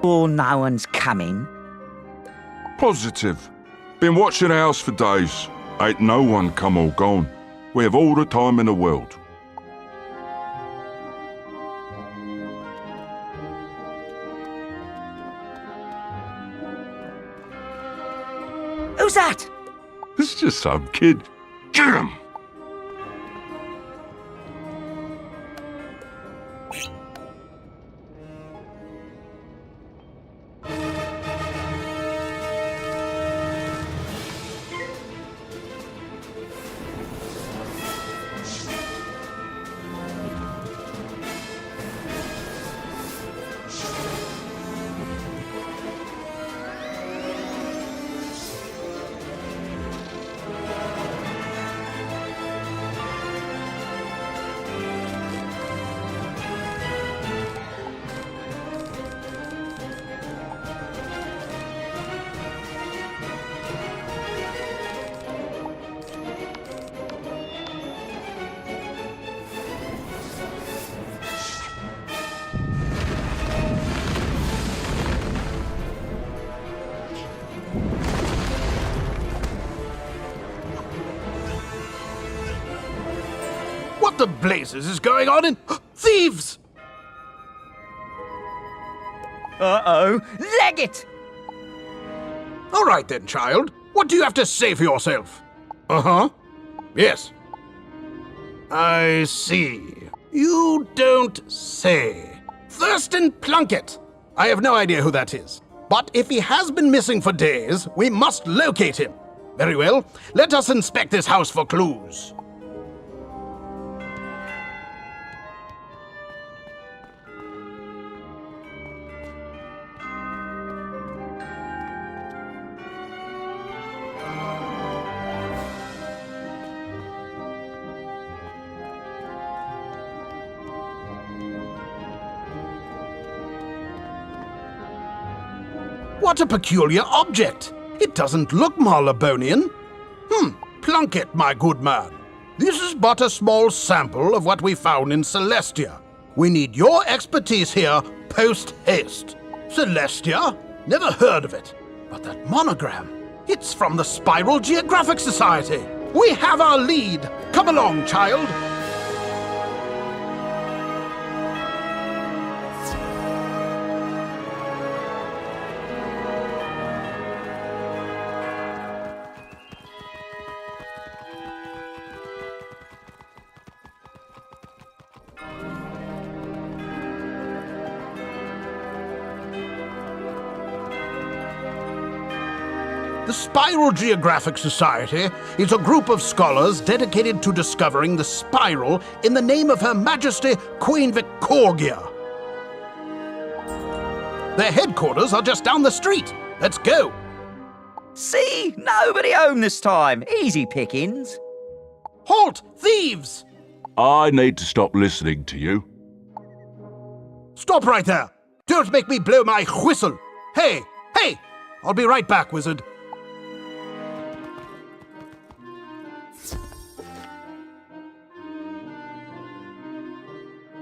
Or no one's coming? Positive. Been watching the house for days. Ain't no one come or gone. We have all the time in the world. Who's that? It's just some kid. Get him! What the blazes is going on in... Thieves! Uh-oh. Leg it! All right then, child. What do you have to say for yourself? Uh-huh. Yes. I see. You don't say. Thurston Plunkett. I have no idea who that is. But if he has been missing for days, we must locate him. Very well. Let us inspect this house for clues. What a peculiar object! It doesn't look Marlebonian. Plunkett, my good man. This is but a small sample of what we found in Celestia. We need your expertise here post-haste. Celestia? Never heard of it. But that monogram, it's from the Spiral Geographic Society. We have our lead. Come along, child. The Spiral Geographic Society is a group of scholars dedicated to discovering the spiral in the name of Her Majesty Queen Victorgia. Their headquarters are just down the street. Let's go. See? Nobody home this time. Easy pickings. Halt! Thieves! I need to stop listening to you. Stop right there. Don't make me blow my whistle. Hey! Hey! I'll be right back, wizard.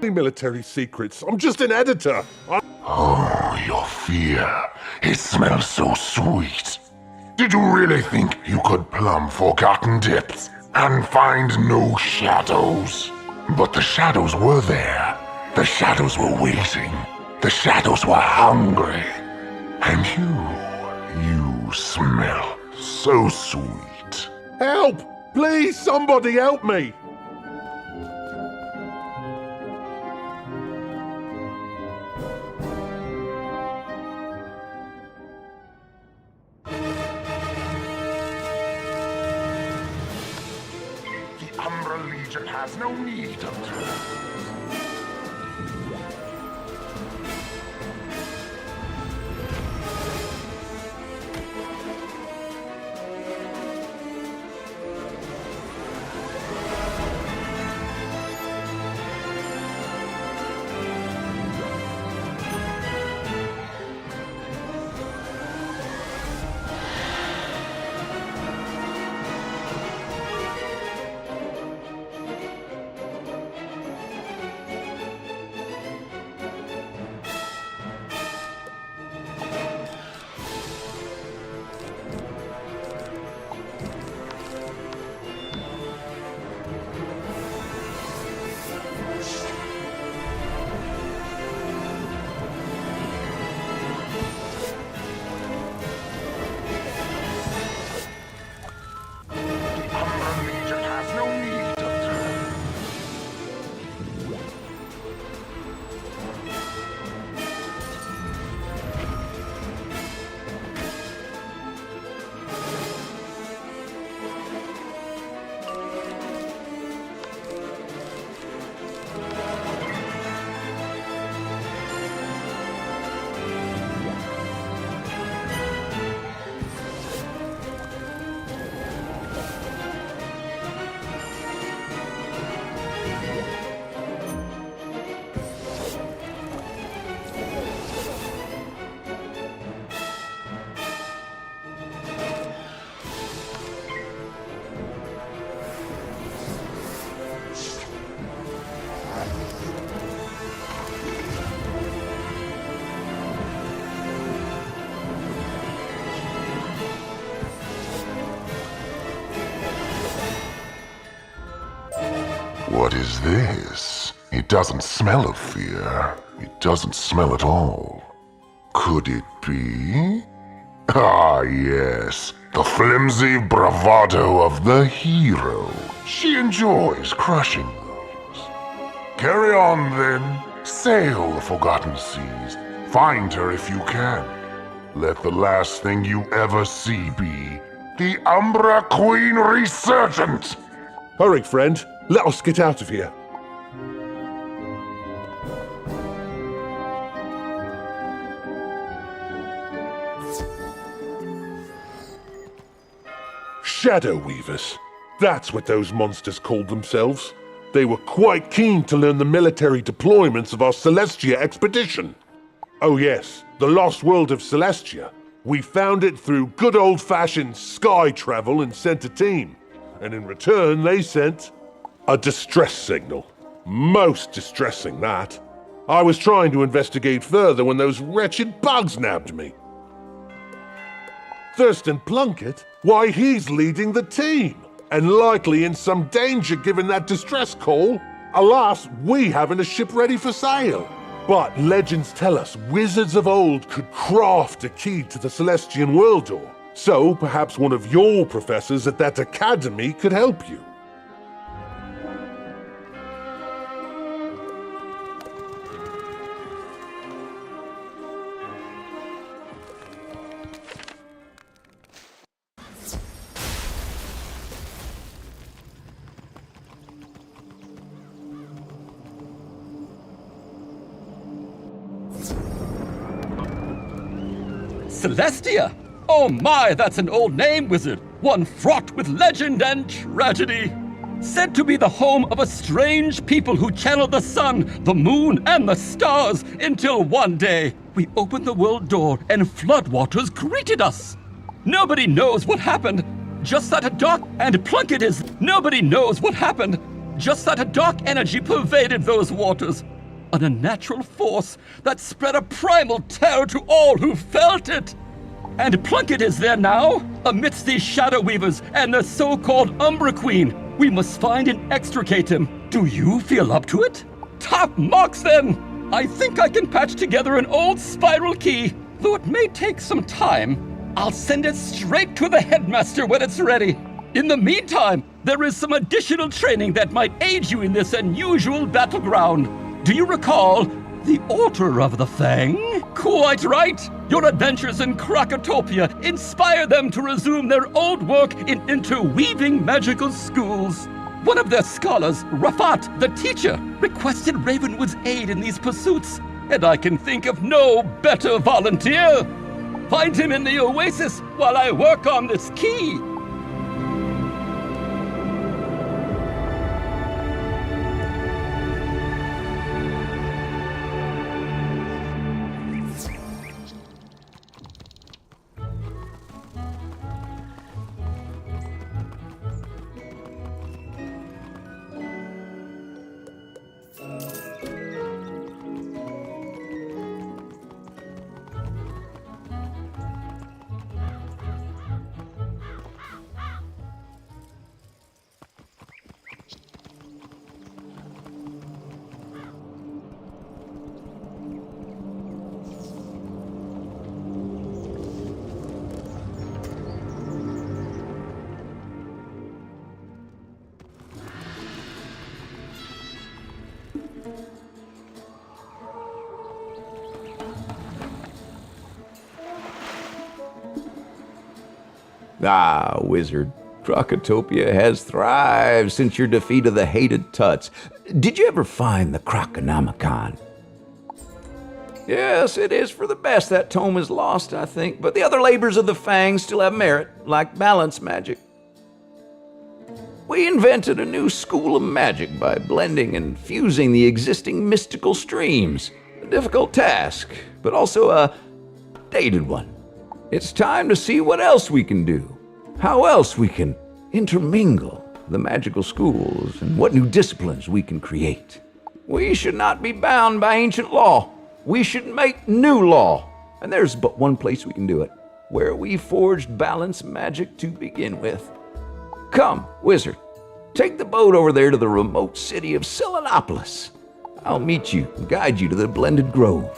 Military secrets. I'm just an editor. Oh, your fear. It smells so sweet. Did you really think you could plumb forgotten depths and find no shadows? But the shadows were there. The shadows were waiting. The shadows were hungry. And you smell so sweet. Help! Please, somebody help me! The Umbra Legion has no need of tools. What is this? It doesn't smell of fear. It doesn't smell at all. Could it be? Ah, yes. The flimsy bravado of the hero. She enjoys crushing those. Carry on, then. Sail the forgotten seas. Find her if you can. Let the last thing you ever see be the Umbra Queen Resurgent! Hurry, friend. Let us get out of here. Shadow Weavers. That's what those monsters called themselves. They were quite keen to learn the military deployments of our Celestia expedition. Oh yes, the lost world of Celestia. We found it through good old-fashioned sky travel and sent a team. And in return, they sent a distress signal. Most distressing, that. I was trying to investigate further when those wretched bugs nabbed me. Thurston Plunkett? Why, he's leading the team, and likely in some danger given that distress call. Alas, we haven't a ship ready for sail. But legends tell us wizards of old could craft a key to the Celestian world door. So perhaps one of your professors at that academy could help you. Celestia? Oh my, that's an old name, wizard. One fraught with legend and tragedy. Said to be the home of a strange people who channel the sun, the moon, and the stars, until one day we opened the world door and floodwaters greeted us. Nobody knows what happened, just that a dark and Plunkett is. Nobody knows what happened, just that a dark energy pervaded those waters. An unnatural force that spread a primal terror to all who felt it. And Plunkett is there now, amidst these Shadow Weavers and the so-called Umbra Queen. We must find and extricate him. Do you feel up to it? Top marks, then! I think I can patch together an old spiral key. Though it may take some time, I'll send it straight to the headmaster when it's ready. In the meantime, there is some additional training that might aid you in this unusual battleground. Do you recall the Order of the Fang? Quite right! Your adventures in Krakatopia inspire them to resume their old work in interweaving magical schools. One of their scholars, Rafat, the teacher, requested Ravenwood's aid in these pursuits, and I can think of no better volunteer. Find him in the oasis while I work on this key. Ah, wizard. Krakatopia has thrived since your defeat of the hated Tuts. Did you ever find the Krakonomicon? Yes, it is for the best that tome is lost, I think, but the other labors of the Fang still have merit, like balance magic. We invented a new school of magic by blending and fusing the existing mystical streams. A difficult task, but also a dated one. It's time to see what else we can do, how else we can intermingle the magical schools, and what new disciplines we can create. We should not be bound by ancient law. We should make new law, and there's but one place we can do it, where we forged balance magic to begin with. Come, wizard, Take the boat over there to the remote city of Selenopolis. I'll meet you and guide you to the Blended Grove.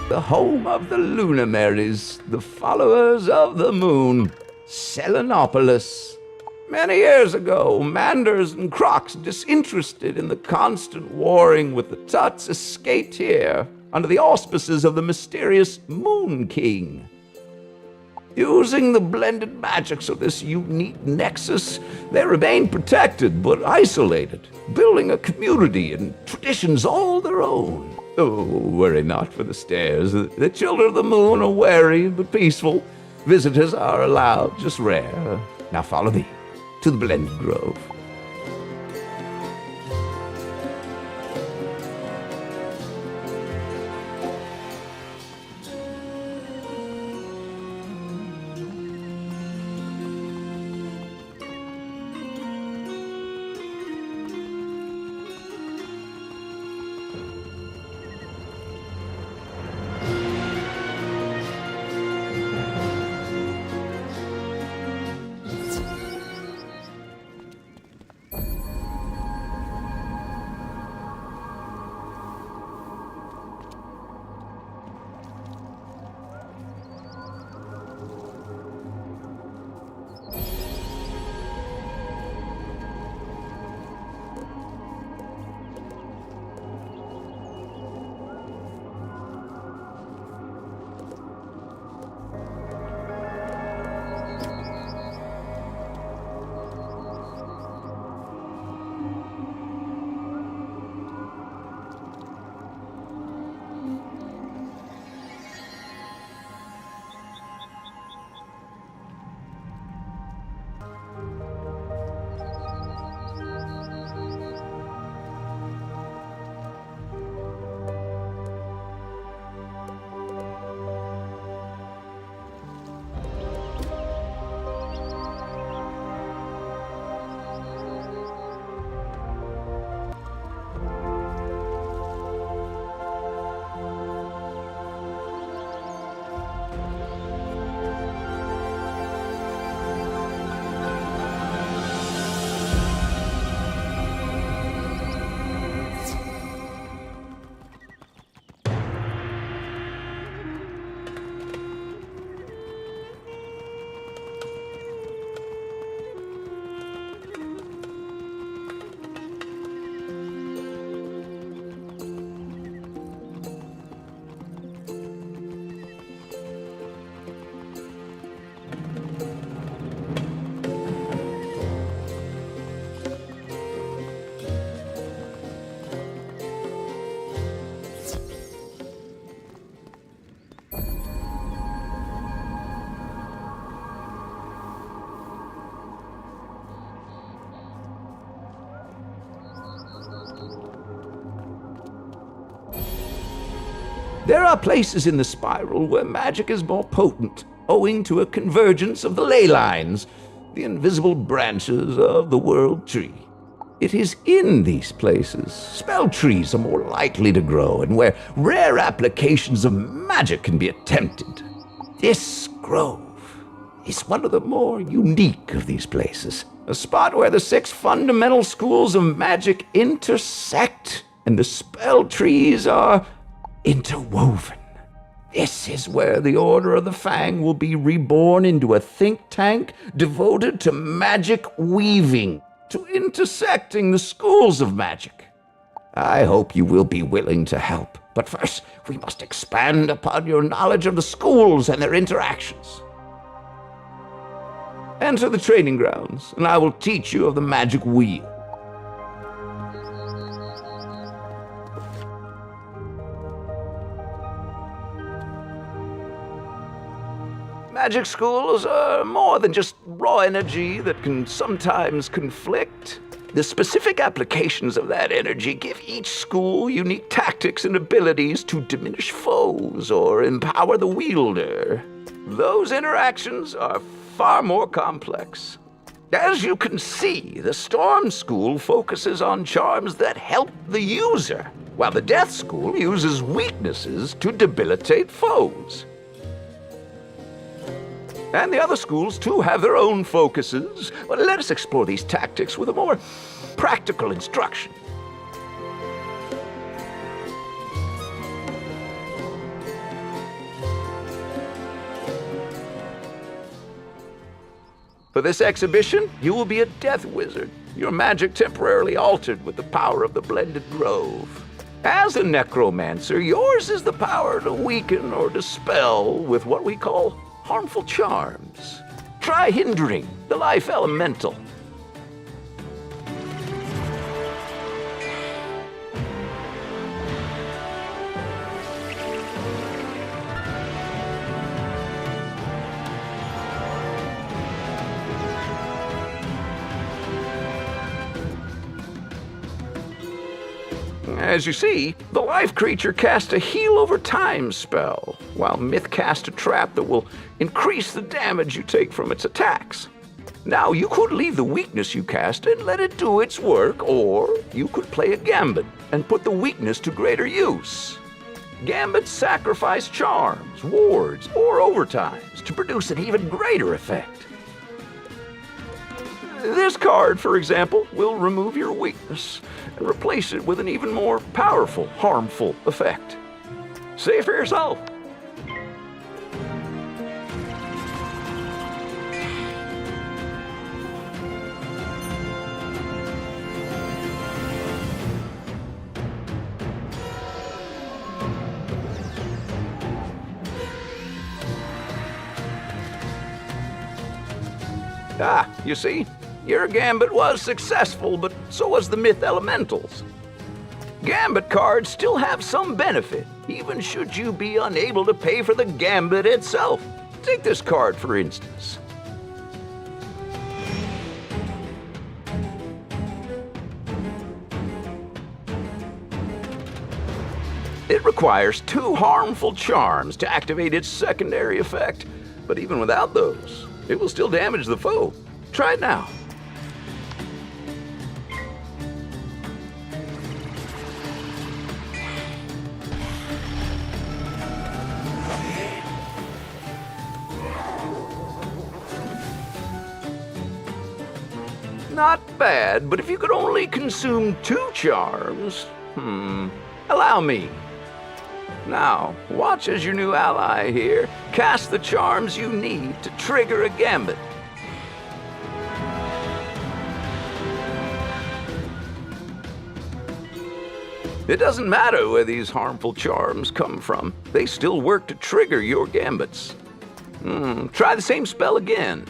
The home of the Lunameres, the followers of the moon, Selenopolis. Many years ago, Manders and Crocs, disinterested in the constant warring with the Tuts, escaped here under the auspices of the mysterious Moon King. Using the blended magics of this unique nexus, they remained protected but isolated, building a community and traditions all their own. Oh, worry not for the stairs. The children of the moon are wary but peaceful. Visitors are allowed, just rare. Now follow me to the Blended Grove. There are places in the spiral where magic is more potent, owing to a convergence of the ley lines, the invisible branches of the world tree. It is in these places spell trees are more likely to grow and where rare applications of magic can be attempted. This grove is one of the more unique of these places, a spot where the 6 fundamental schools of magic intersect and the spell trees are interwoven. This is where the Order of the Fang will be reborn into a think tank devoted to magic weaving, to intersecting the schools of magic. I hope you will be willing to help, but first we must expand upon your knowledge of the schools and their interactions. Enter the training grounds, and I will teach you of the magic wheel. Magic schools are more than just raw energy that can sometimes conflict. The specific applications of that energy give each school unique tactics and abilities to diminish foes or empower the wielder. Those interactions are far more complex. As you can see, the Storm School focuses on charms that help the user, while the Death School uses weaknesses to debilitate foes. And the other schools, too, have their own focuses. But let us explore these tactics with a more practical instruction. For this exhibition, you will be a death wizard, your magic temporarily altered with the power of the blended grove. As a necromancer, yours is the power to weaken or dispel with what we call harmful charms. Try hindering the life elemental. As you see, the life creature casts a heal over time spell, while Myth casts a trap that will increase the damage you take from its attacks. Now, you could leave the weakness you cast and let it do its work, or you could play a gambit and put the weakness to greater use. Gambits sacrifice charms, wards, or overtimes to produce an even greater effect. This card, for example, will remove your weakness and replace it with an even more powerful, harmful effect. See it for yourself. Ah, you see? Your gambit was successful, but so was the Myth Elementals. Gambit cards still have some benefit, even should you be unable to pay for the gambit itself. Take this card, for instance. It requires 2 harmful charms to activate its secondary effect, but even without those, it will still damage the foe. Try it now. Not bad, but if you could only consume 2 charms, allow me. Now, watch as your new ally here cast the charms you need to trigger a gambit. It doesn't matter where these harmful charms come from. They still work to trigger your gambits. Try the same spell again.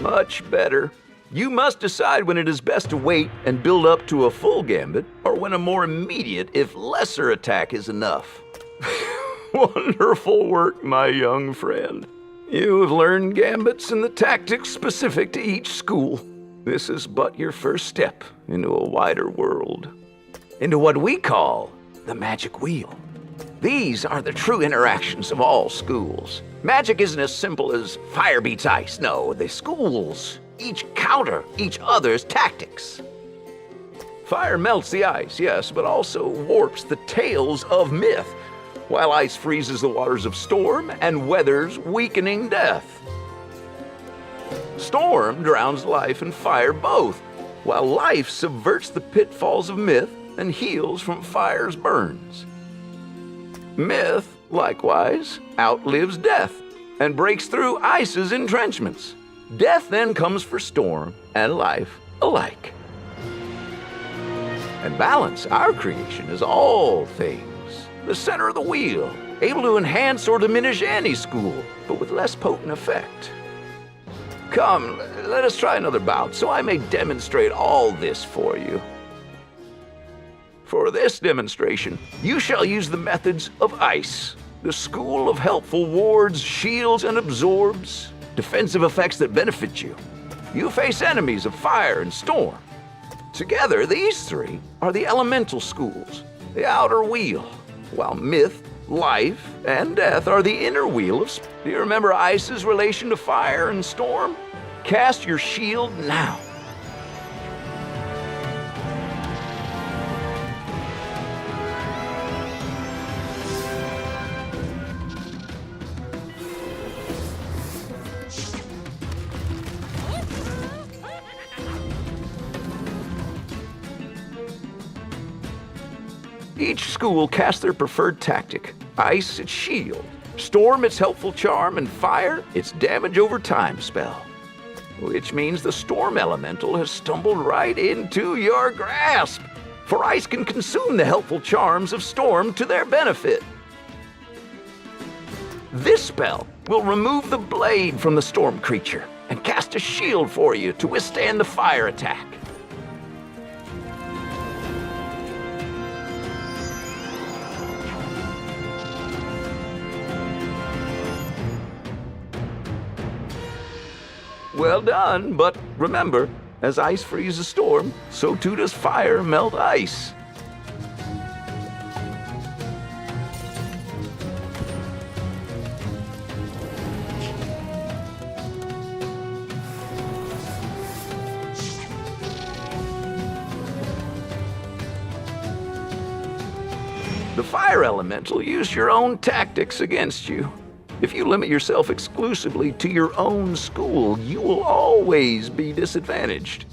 Much better. You must decide when it is best to wait and build up to a full gambit, or when a more immediate, if lesser attack is enough. Wonderful work, my young friend. You have learned gambits and the tactics specific to each school. This is but your first step into a wider world. Into what we call the magic wheel. These are the true interactions of all schools. Magic isn't as simple as fire beats ice. No, the schools each counter each other's tactics. Fire melts the ice, yes, but also warps the tales of myth, while ice freezes the waters of storm and weathers weakening death. Storm drowns life and fire both, while life subverts the pitfalls of myth and heals from fire's burns. Myth, likewise, outlives death and breaks through ice's entrenchments. Death then comes for storm and life alike. And balance, our creation, is all things, the center of the wheel, able to enhance or diminish any school, but with less potent effect. Come, let us try another bout, so I may demonstrate all this for you. For this demonstration, you shall use the methods of ice, the school of helpful wards, shields, and absorbs, defensive effects that benefit you. You face enemies of fire and storm. Together, these three are the elemental schools, the outer wheel, while myth, life, and death are the inner wheel of... Do you remember ice's relation to fire and storm? Cast your shield now. Each school casts their preferred tactic. Ice, its shield. Storm, its helpful charm. And fire, its damage over time spell. Which means the storm elemental has stumbled right into your grasp. For ice can consume the helpful charms of storm to their benefit. This spell will remove the blade from the storm creature and cast a shield for you to withstand the fire attack. Well done, but remember, as ice freezes storm, so too does fire melt ice. The fire elemental used your own tactics against you. If you limit yourself exclusively to your own school, you will always be disadvantaged.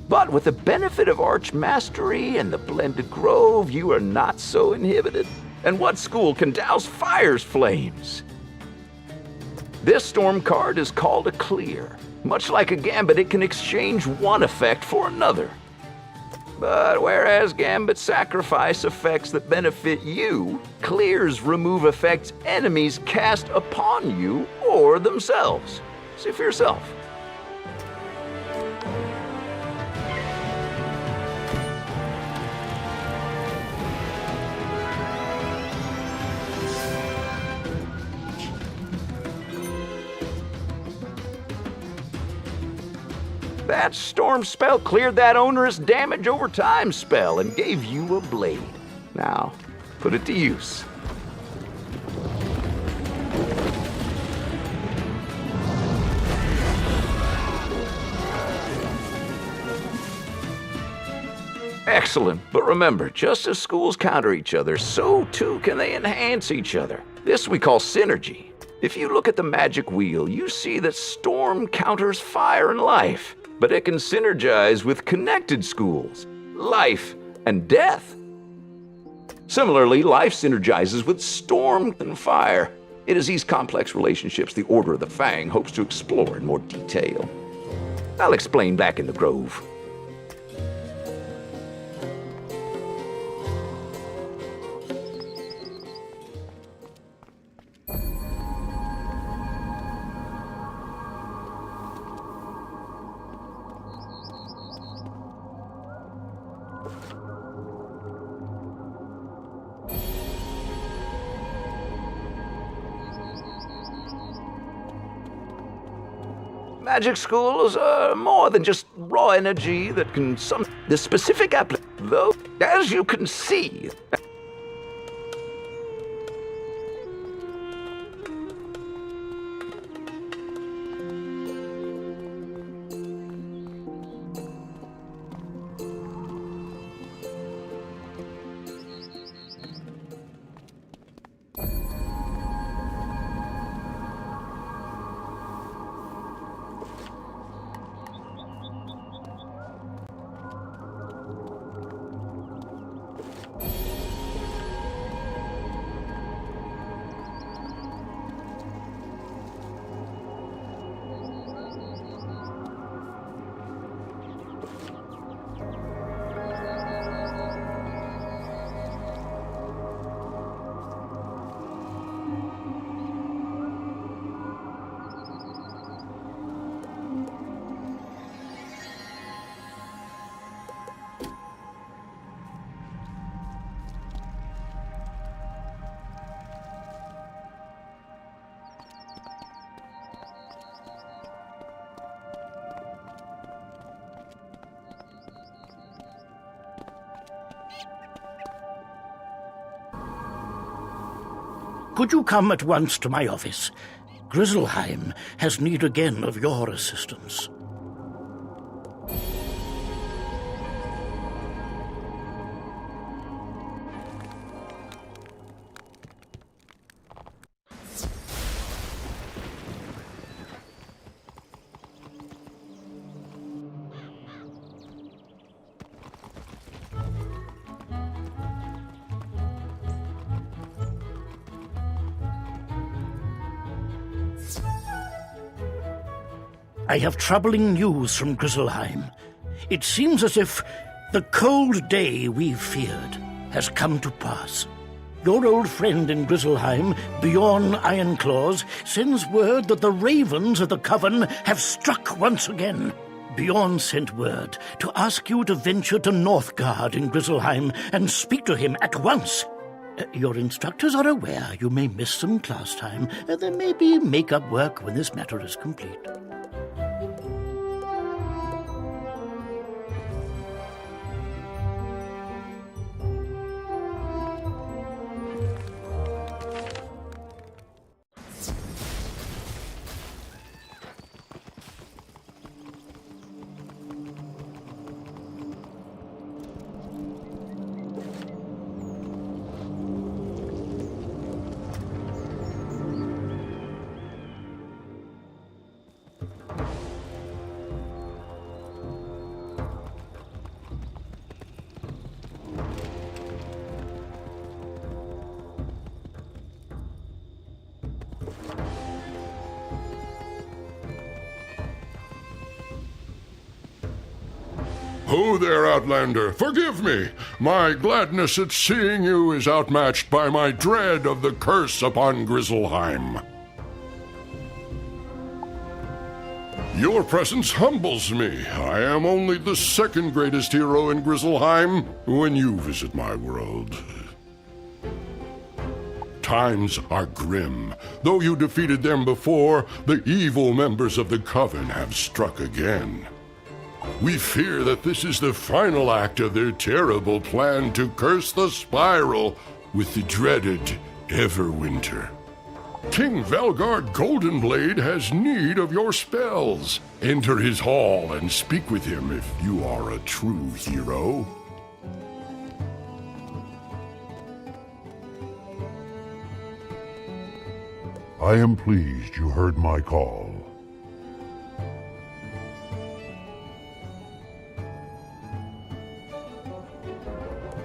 But with the benefit of Arch Mastery and the Blended Grove, you are not so inhibited. And what school can douse fire's flames? This storm card is called a clear. Much like a gambit, it can exchange one effect for another. But whereas Gambit's sacrifice effects that benefit you, clears remove effects enemies cast upon you or themselves. See for yourself. That storm spell cleared that onerous damage over time spell and gave you a blade. Now, put it to use. Excellent, but remember, just as schools counter each other, so too can they enhance each other. This we call synergy. If you look at the magic wheel, you see that storm counters fire and life. But it can synergize with connected schools, life, and death. Similarly, life synergizes with storm and fire. It is these complex relationships the Order of the Fang hopes to explore in more detail. I'll explain back in the Grove. Magic schools are more than just raw energy that can the specific though, as you can see. Could you come at once to my office? Grizzleheim has need again of your assistance. I have troubling news from Grizzleheim. It seems as if the cold day we've feared has come to pass. Your old friend in Grizzleheim, Bjorn Ironclaws, sends word that the ravens of the Coven have struck once again. Bjorn sent word to ask you to venture to Northgard in Grizzleheim and speak to him at once. Your instructors are aware you may miss some class time. There may be make-up work when this matter is complete. Oh there, Outlander, forgive me. My gladness at seeing you is outmatched by my dread of the curse upon Grizzleheim. Your presence humbles me. I am only the second greatest hero in Grizzleheim when you visit my world. Times are grim. Though you defeated them before, the evil members of the Coven have struck again. We fear that this is the final act of their terrible plan to curse the Spiral with the dreaded Everwinter. King Velgard Goldenblade has need of your spells. Enter his hall and speak with him if you are a true hero. I am pleased you heard my call.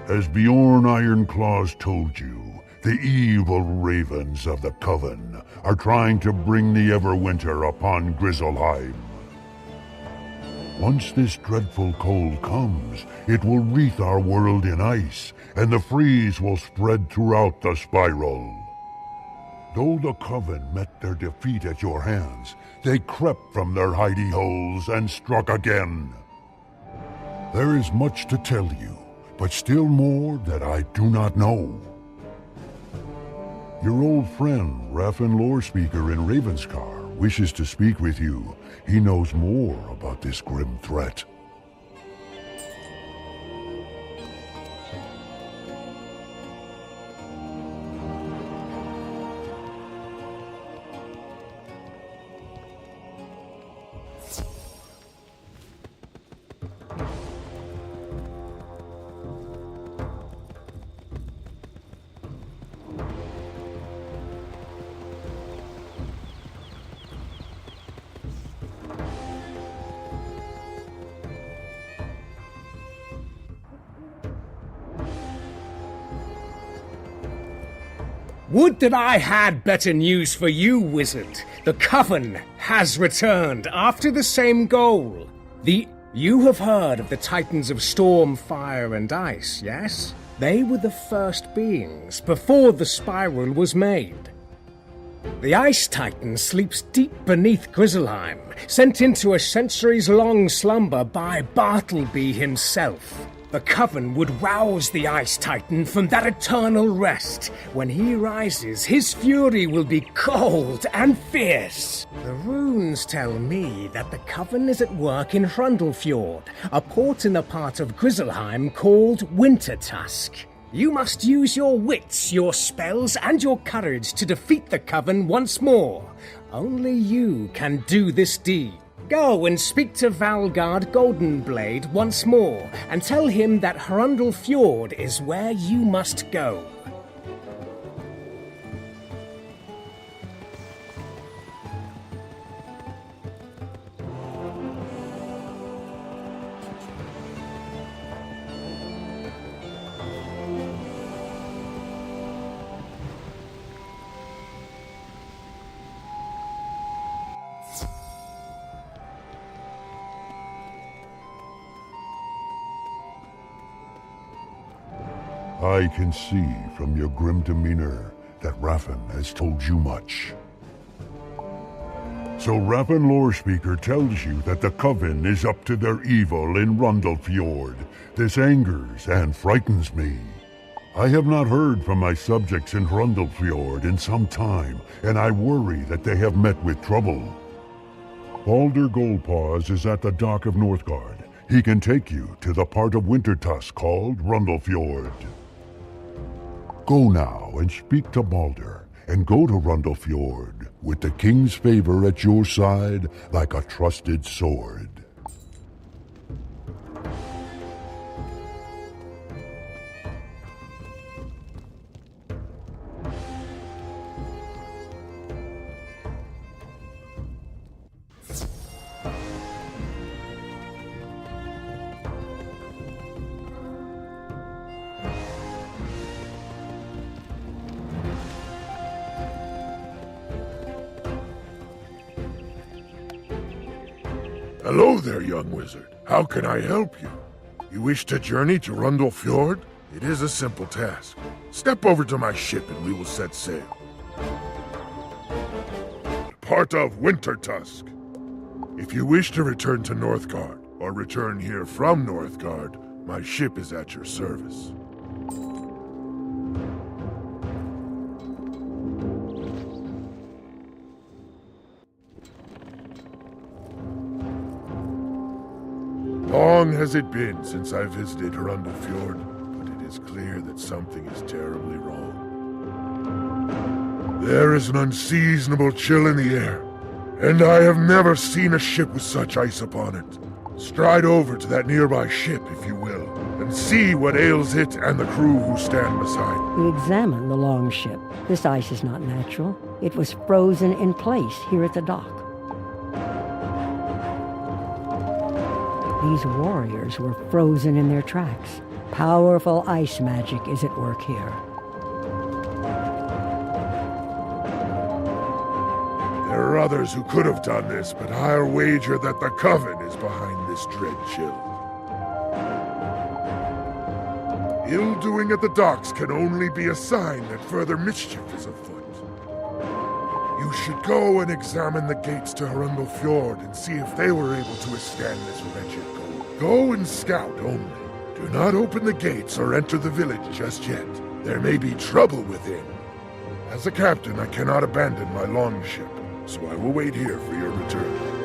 As Bjorn Ironclaws told you, the evil ravens of the Coven are trying to bring the Everwinter upon Grizzleheim. Once this dreadful cold comes, it will wreath our world in ice, and the freeze will spread throughout the Spiral. Though the Coven met their defeat at your hands, they crept from their hidey holes and struck again. There is much to tell you, but still more that I do not know. Your old friend, Raffin Lorespeaker in Ravenscar, wishes to speak with you. He knows more about this grim threat. Would that I had better news for you, Wizard. The Coven has returned after the same goal. You have heard of the Titans of Storm, Fire, and Ice, yes? They were the first beings before the Spiral was made. The Ice Titan sleeps deep beneath Grizzleheim, sent into a centuries-long slumber by Bartleby himself. The Coven would rouse the Ice Titan from that eternal rest. When he rises, his fury will be cold and fierce. The runes tell me that the Coven is at work in Hrundle Fjord, a port in a part of Grizzleheim called Wintertusk. You must use your wits, your spells, and your courage to defeat the Coven once more. Only you can do this deed. Go and speak to Valgard Goldenblade once more, and tell him that Hrundle Fjord is where you must go. I can see from your grim demeanor that Raffen has told you much. So Raffen Lorespeaker tells you that the Coven is up to their evil in Hrundle Fjord. This angers and frightens me. I have not heard from my subjects in Hrundle Fjord in some time, and I worry that they have met with trouble. Balder Goldpaws is at the dock of Northgard. He can take you to the part of Wintertusk called Hrundle Fjord. Go now and speak to Balder, and go to Hrundle Fjord with the king's favor at your side like a trusted sword. Hello there, young wizard. How can I help you? You wish to journey to Hrundle Fjord? It is a simple task. Step over to my ship and we will set sail. Part of Wintertusk. If you wish to return to Northgard, or return here from Northgard, my ship is at your service. Long has it been since I visited Hrundle Fjord, but it is clear that something is terribly wrong. There is an unseasonable chill in the air, and I have never seen a ship with such ice upon it. Stride over to that nearby ship, if you will, and see what ails it and the crew who stand beside it. We examined the longship. This ice is not natural. It was frozen in place here at the dock. These warriors were frozen in their tracks. Powerful ice magic is at work here. There are others who could have done this, but I'll wager that the Coven is behind this dread chill. Ill-doing at the docks can only be a sign that further mischief is afoot. You should go and examine the gates to Hrundle Fjord and see if they were able to withstand this wretched cold. Go and scout only. Do not open the gates or enter the village just yet. There may be trouble within. As a captain, I cannot abandon my longship, so I will wait here for your return.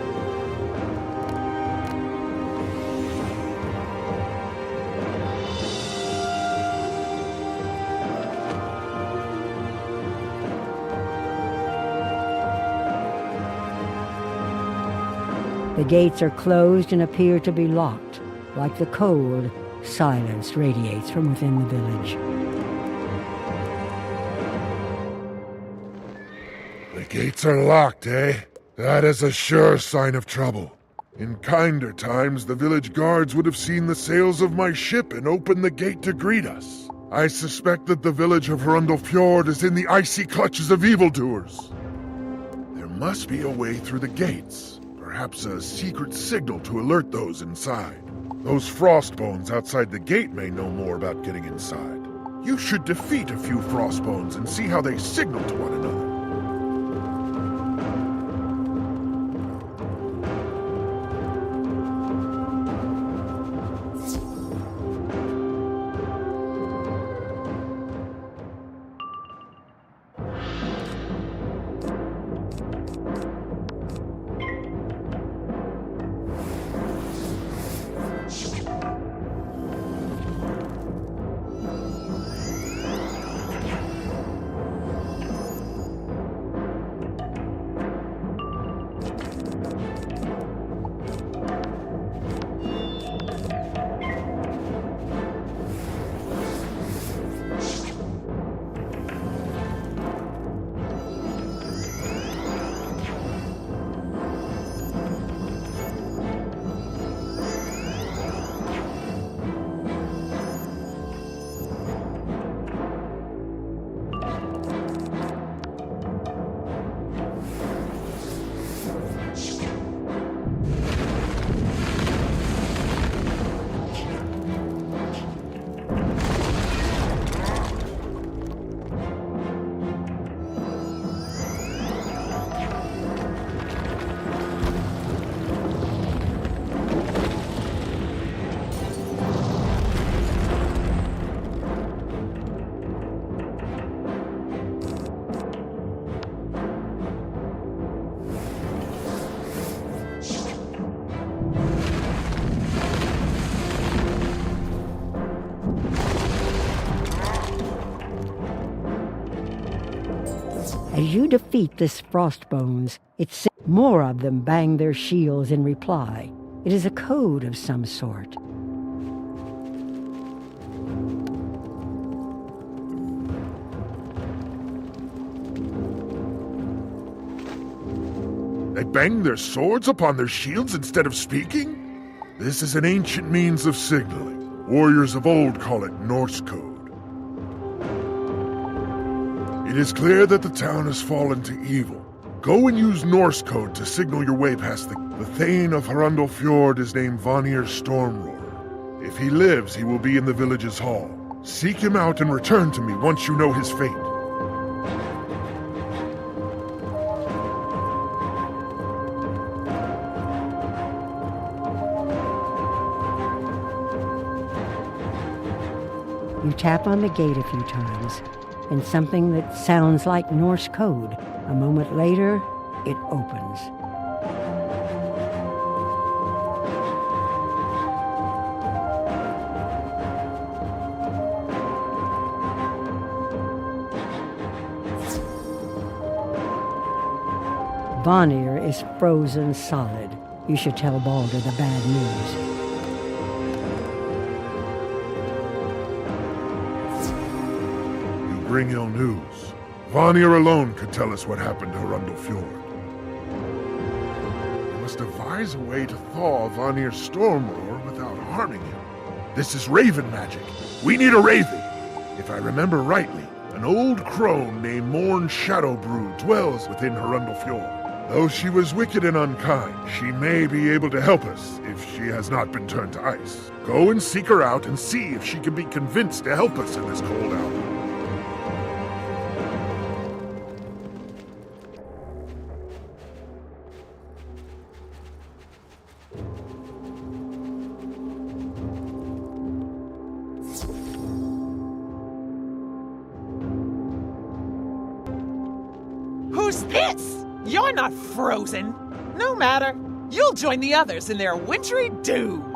The gates are closed and appear to be locked. Like the cold, silence radiates from within the village. The gates are locked, eh? That is a sure sign of trouble. In kinder times, the village guards would have seen the sails of my ship and opened the gate to greet us. I suspect that the village of Hrundle Fjord is in the icy clutches of evildoers. There must be a way through the gates. Perhaps a secret signal to alert those inside. Those frostbones outside the gate may know more about getting inside. You should defeat a few frostbones and see how they signal to one another. As you defeat this Frostbones, more of them bang their shields in reply. It is a code of some sort. They bang their swords upon their shields instead of speaking? This is an ancient means of signaling. Warriors of old call it Norse code. It is clear that the town has fallen to evil. Go and use Norse code to signal your way past the Thane of Hrundle Fjord is named Vanir Stormroar. If he lives, he will be in the village's hall. Seek him out and return to me once you know his fate. You tap on the gate a few times, and something that sounds like Norse code. A moment later, it opens. Vanir is frozen solid. You should tell Balder the bad news. Bring ill news. Vanir alone could tell us what happened to Hrundle Fjord. We must devise a way to thaw Vanir's Stormroar without harming him. This is raven magic. We need a raven. If I remember rightly, an old crone named Morn Shadowbrew dwells within Hrundle Fjord. Though she was wicked and unkind, she may be able to help us if she has not been turned to ice. Go and seek her out and see if she can be convinced to help us in this cold hour. Who's this? You're not frozen. No matter. You'll join the others in their wintry doom.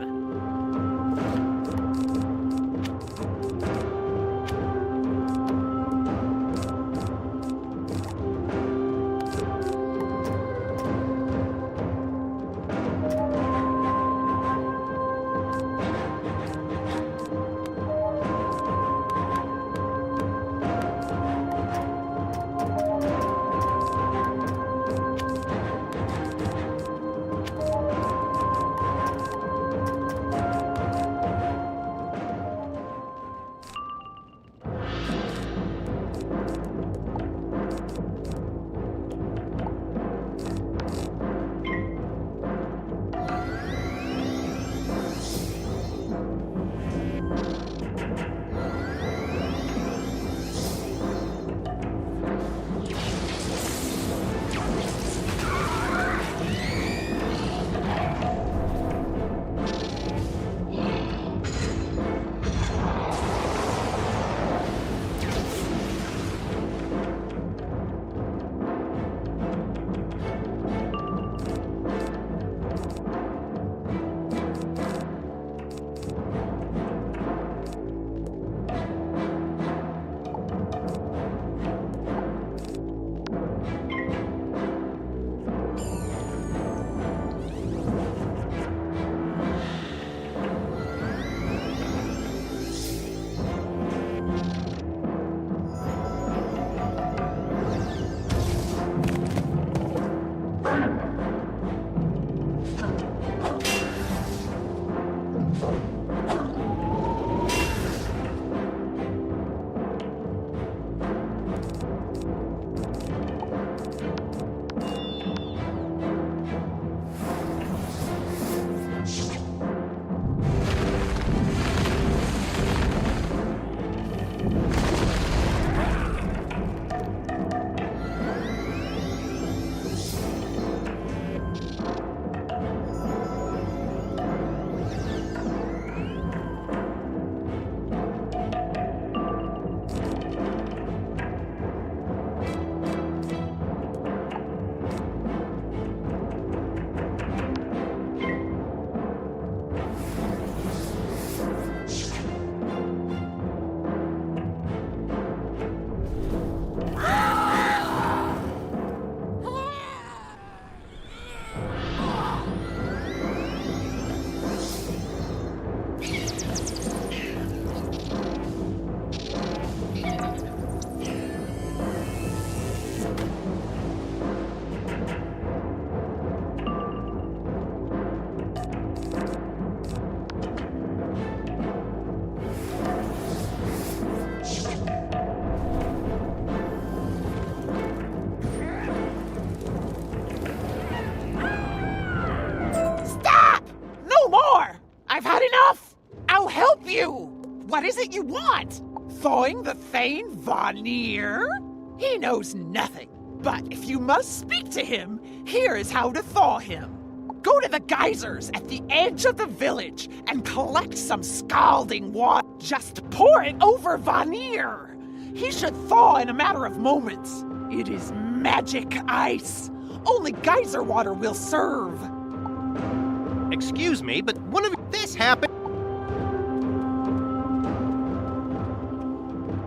enough! I'll help you! What is it you want? Thawing the Thane Vanir? He knows nothing. But if you must speak to him, here is how to thaw him. Go to the geysers at the edge of the village and collect some scalding water. Just pour it over Vanir. He should thaw in a matter of moments. It is magic ice. Only geyser water will serve. Excuse me, but one of this happened.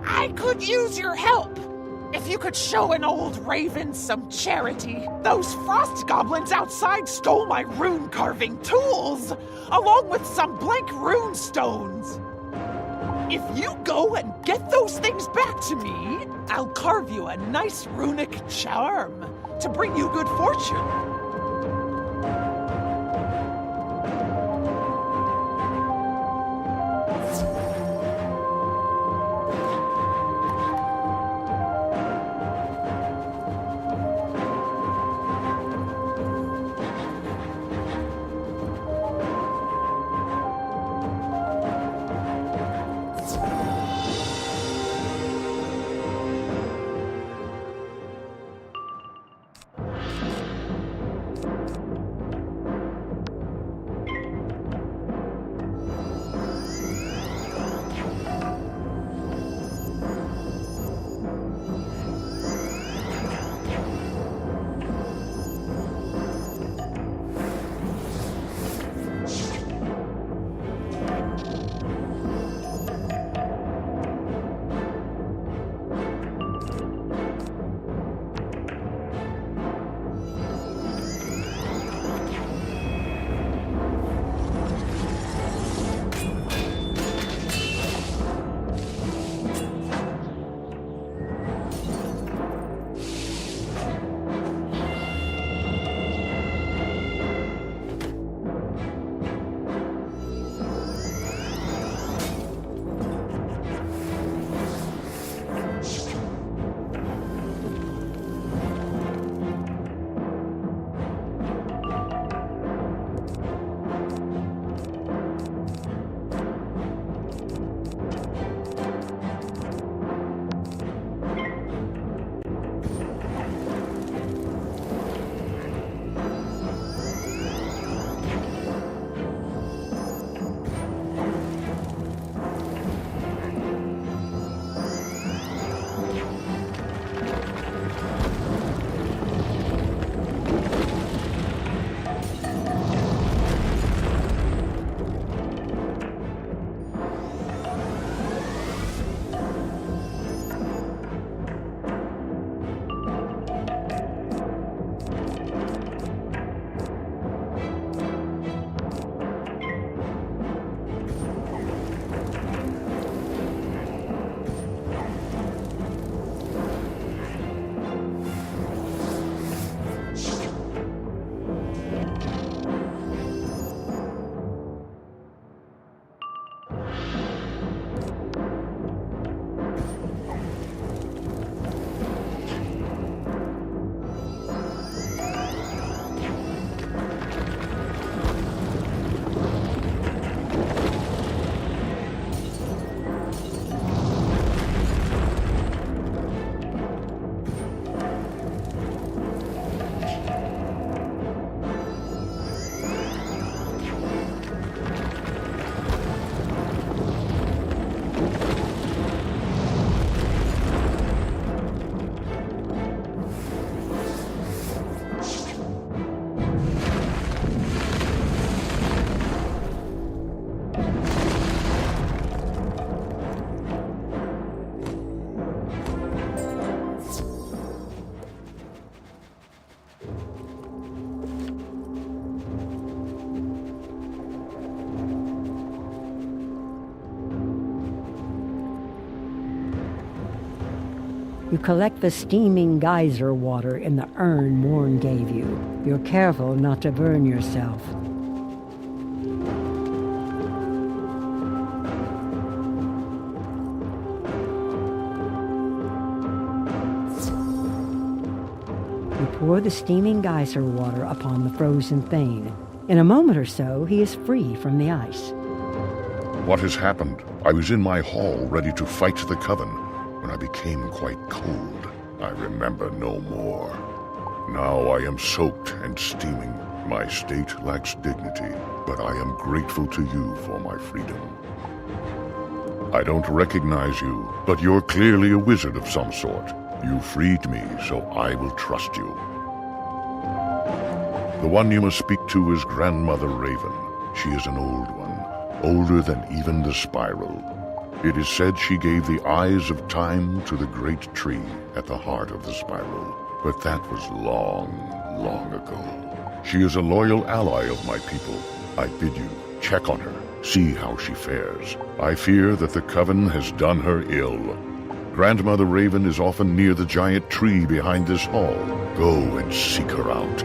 I could use your help. If you could show an old raven some charity. Those frost goblins outside stole my rune carving tools, along with some blank rune stones. If you go and get those things back to me, I'll carve you a nice runic charm to bring you good fortune. You collect the steaming geyser water in the urn Morn gave you. You're careful not to burn yourself. You pour the steaming geyser water upon the frozen Thane. In a moment or so, he is free from the ice. What has happened? I was in my hall ready to fight the Coven when I became quite cold. I remember no more. Now I am soaked and steaming. My state lacks dignity, but I am grateful to you for my freedom. I don't recognize you, but you're clearly a wizard of some sort. You freed me, so I will trust you. The one you must speak to is Grandmother Raven. She is an old one, older than even the spiral. It is said she gave the eyes of time to the great tree at the heart of the spiral, but that was long, long ago. She is a loyal ally of my people. I bid you check on her, see how she fares. I fear that the Coven has done her ill. Grandmother Raven is often near the giant tree behind this hall. Go and seek her out.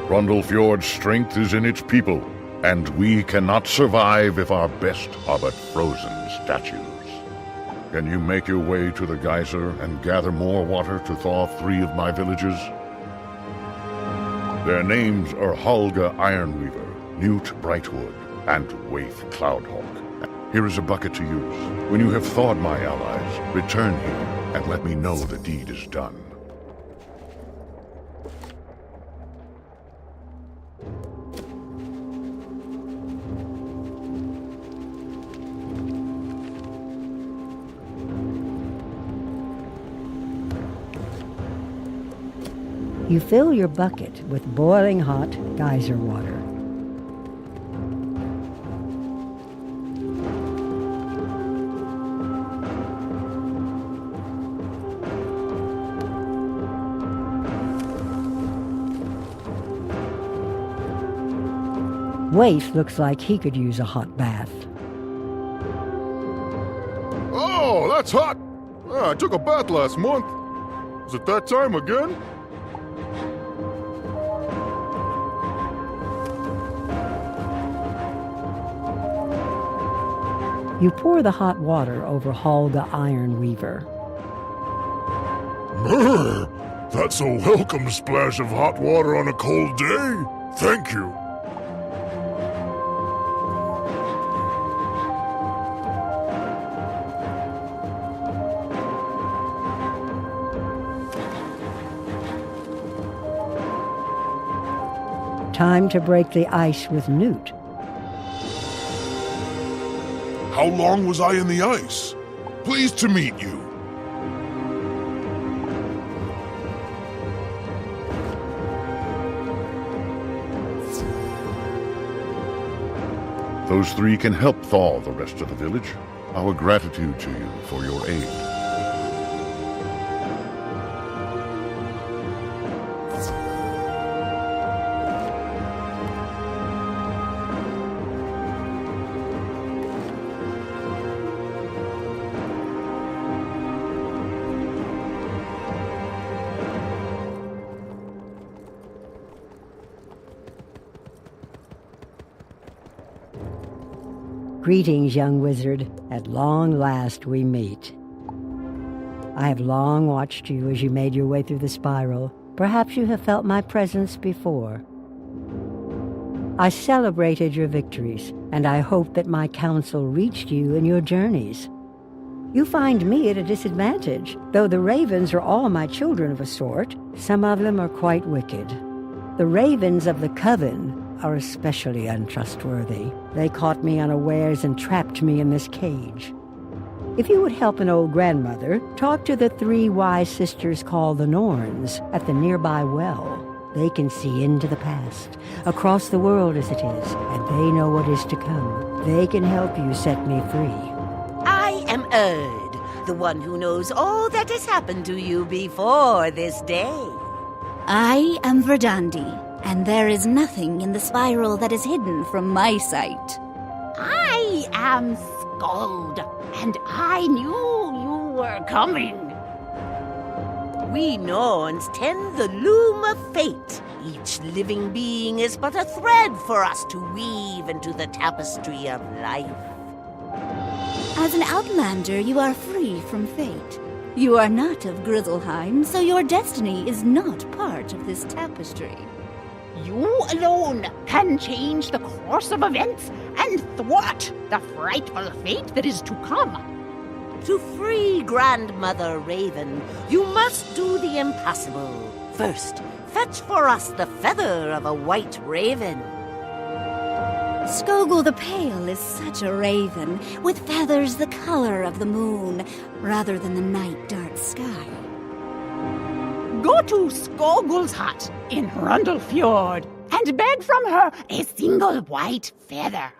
Hrundle Fjord's strength is in its people, and we cannot survive if our best are but frozen statues. Can you make your way to the geyser and gather more water to thaw 3 of my villagers? Their names are Holga Ironweaver, Newt Brightwood, and Waith Cloudhawk. Here is a bucket to use. When you have thawed my allies, return here and let me know the deed is done. You fill your bucket with boiling hot geyser water. Waith looks like he could use a hot bath. Oh, that's hot! I took a bath last month. Is it that time again? You pour the hot water over Holga Ironweaver. Brr! That's a welcome splash of hot water on a cold day. Thank you. Time to break the ice with Newt. How long was I in the ice? Pleased to meet you. Those 3 can help thaw the rest of the village. Our gratitude to you for your aid. Greetings, young wizard. At long last we meet. I have long watched you as you made your way through the spiral. Perhaps you have felt my presence before. I celebrated your victories, and I hope that my counsel reached you in your journeys. You find me at a disadvantage. Though the ravens are all my children of a sort, some of them are quite wicked. The ravens of the Coven are especially untrustworthy. They caught me unawares and trapped me in this cage. If you would help an old grandmother, talk to the 3 wise sisters called the Norns at the nearby well. They can see into the past, across the world as it is, and they know what is to come. They can help you set me free. I am Erd, the one who knows all that has happened to you before this day. I am Verdandi, and there is nothing in the spiral that is hidden from my sight. I am Skuld, and I knew you were coming. We Norns tend the loom of fate. Each living being is but a thread for us to weave into the tapestry of life. As an outlander, you are free from fate. You are not of Grizzleheim, so your destiny is not part of this tapestry. You alone can change the course of events and and thwart the frightful fate that is to come. To free Grandmother Raven, you must do the impossible. First, fetch for us the feather of a white raven. Skogul the Pale is such a raven, with feathers the color of the moon, rather than the night dark sky. Go to Skogul's hut in Hrundle Fjord and beg from her a single white feather.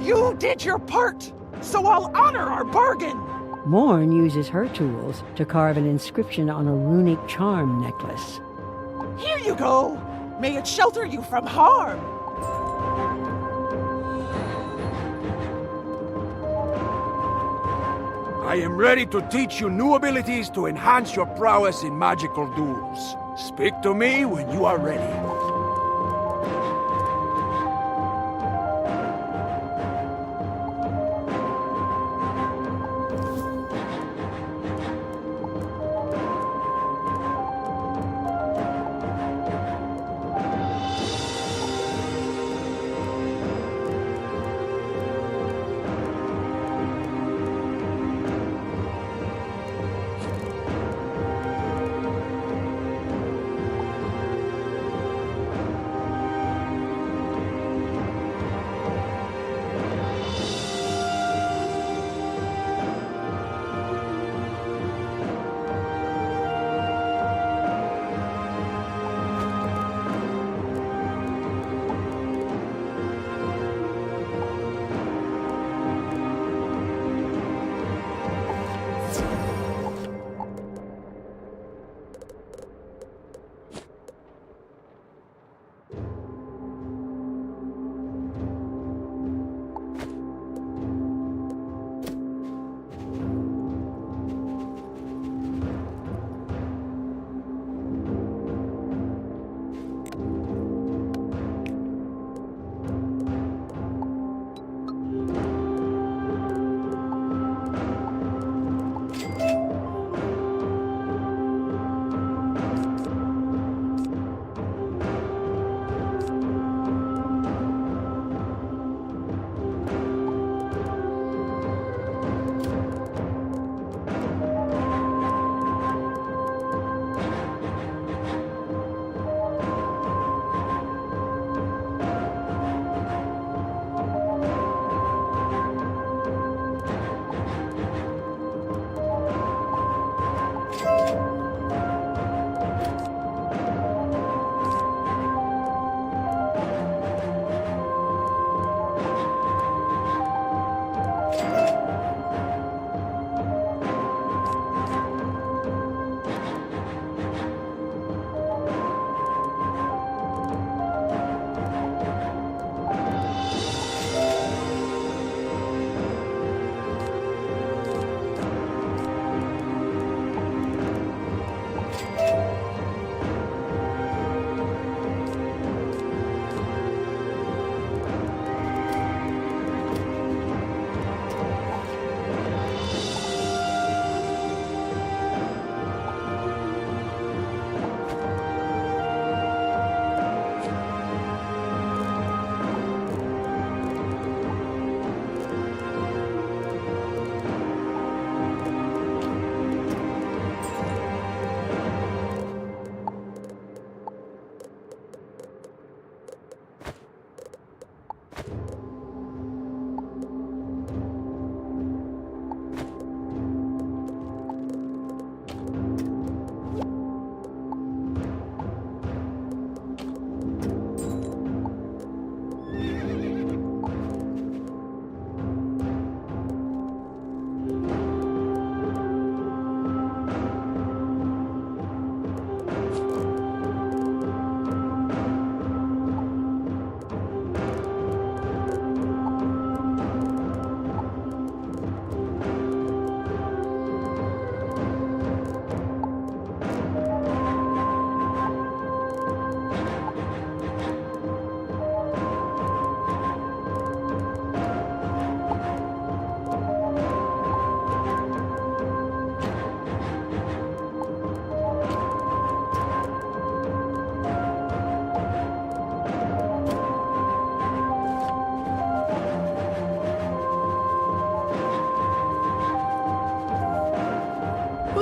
You did your part, so I'll honor our bargain. Morn uses her tools to carve an inscription on a runic charm necklace. Here you go. May it shelter you from harm. I am ready to teach you new abilities to enhance your prowess in magical duels. Speak to me when you are ready.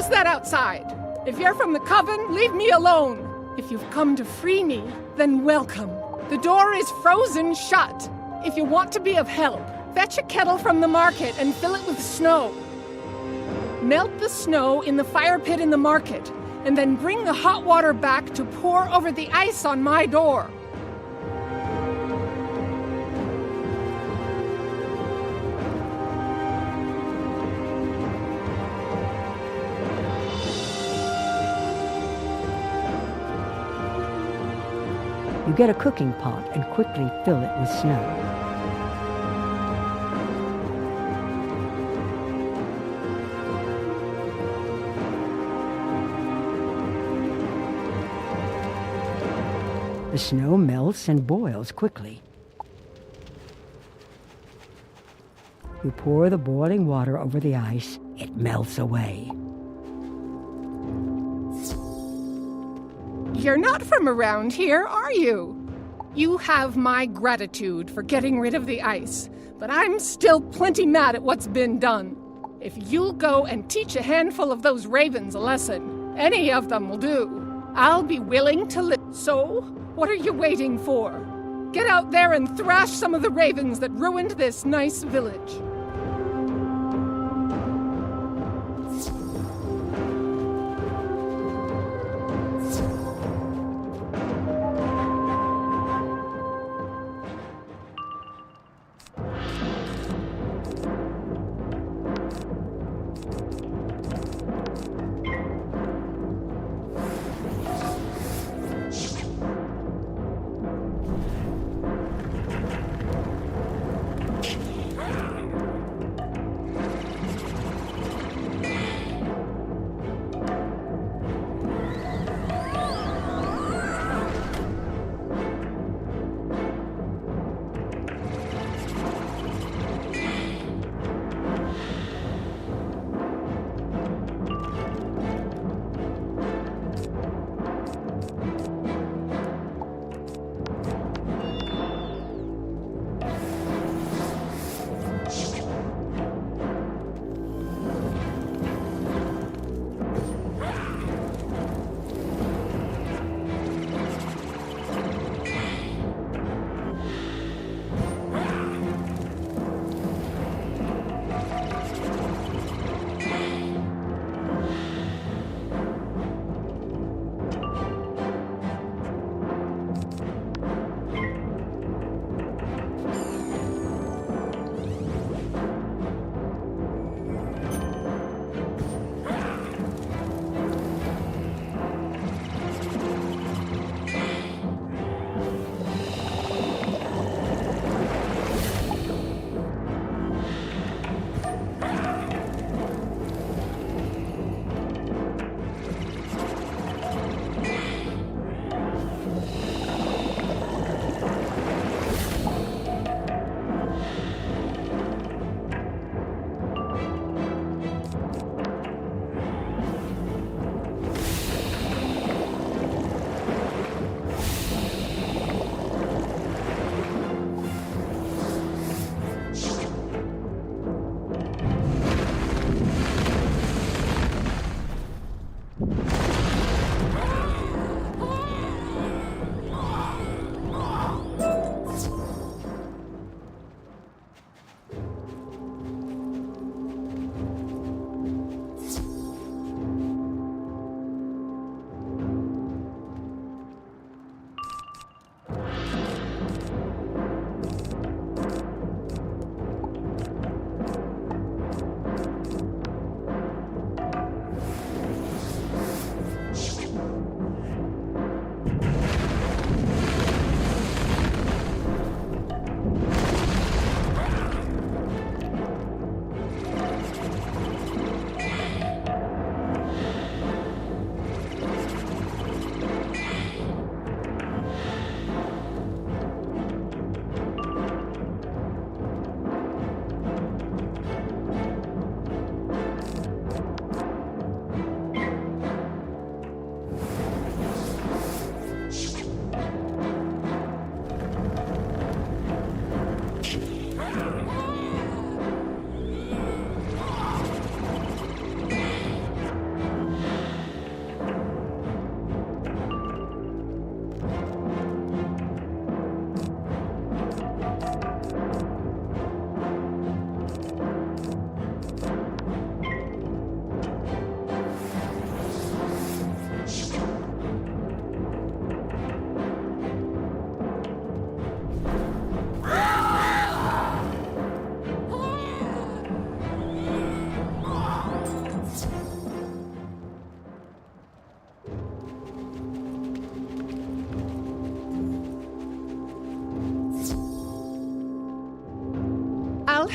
Who's that outside? If you're from the Coven, leave me alone. If you've come to free me, then welcome. The door is frozen shut. If you want to be of help, fetch a kettle from the market and fill it with snow. Melt the snow in the fire pit in the market, and then bring the hot water back to pour over the ice on my door. You get a cooking pot and quickly fill it with snow. The snow melts and boils quickly. You pour the boiling water over the ice. It melts away. You're not from around here, are you? You have my gratitude for getting rid of the ice, but I'm still plenty mad at what's been done. If you'll go and teach a handful of those ravens a lesson, any of them will do, I'll be willing to live. So, what are you waiting for? Get out there and thrash some of the ravens that ruined this nice village.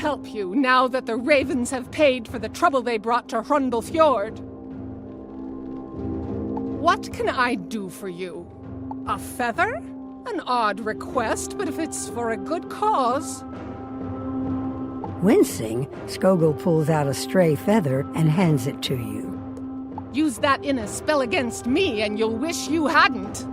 help you now that the ravens have paid for the trouble they brought to Hrundle Fjord. What can I do for you? A feather? An odd request, but if it's for a good cause... Wincing, Skogul pulls out a stray feather and hands it to you. Use that in a spell against me, and you'll wish you hadn't.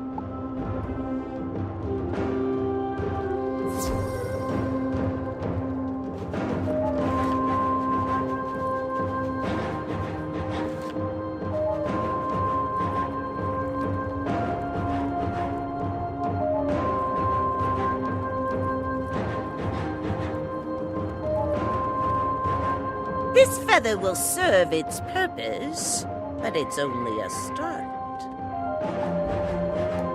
This feather will serve its purpose, but it's only a start.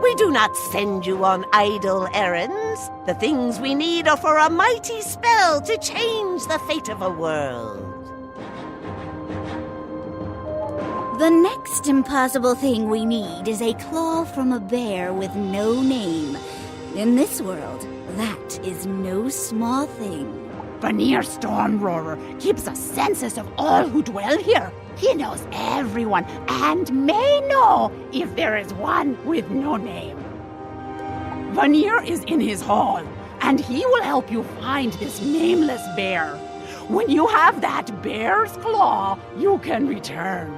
We do not send you on idle errands. The things we need are for a mighty spell to change the fate of a world. The next impossible thing we need is a claw from a bear with no name. In this world, that is no small thing. Vanir Stormroarer keeps a census of all who dwell here. He knows everyone and may know if there is one with no name. Vanir is in his hall, and he will help you find this nameless bear. When you have that bear's claw, you can return.